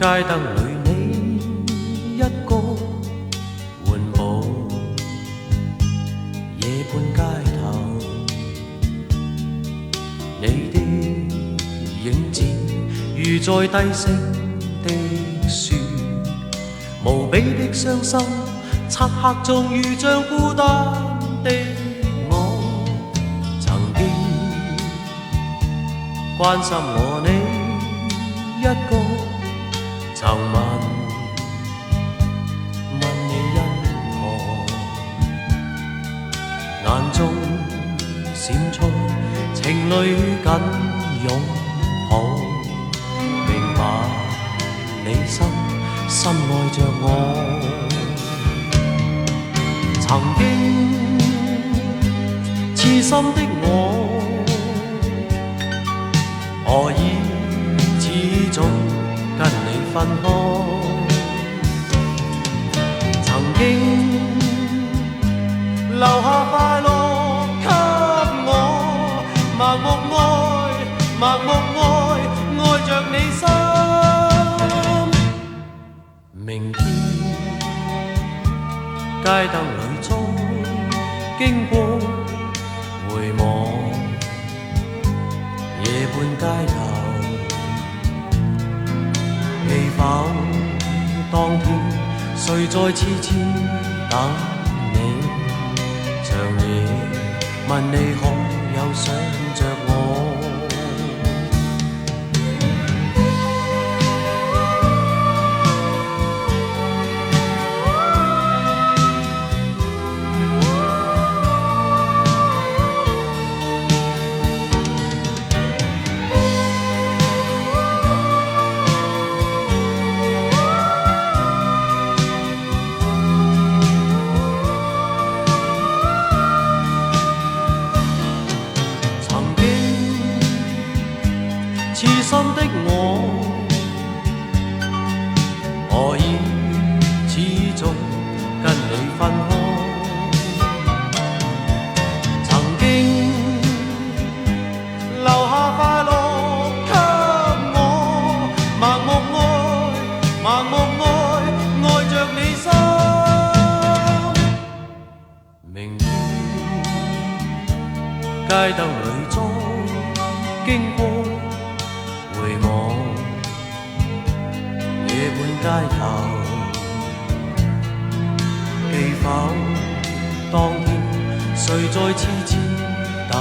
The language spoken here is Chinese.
街燈裏你一個緩步，夜半街頭，你的影子如在低聲的樹，無比的傷心，漆黑中如像孤單的我，曾經關心我你一個。曾問你因何，眼中閃出情侶緊擁抱，明白你深愛着我。曾經痴心的我已始終跟你分開，曾經留下快樂給我，盲目愛着你心。明天街燈裏中經過，回望夜半街頭，記否當天誰在痴痴等你，長夜問你可有想着我。痴心的我已始終跟你分開，曾經留下快樂給我，盲目愛着你心。明天街燈裏中經過，回望夜半街頭，記否當天誰在痴痴等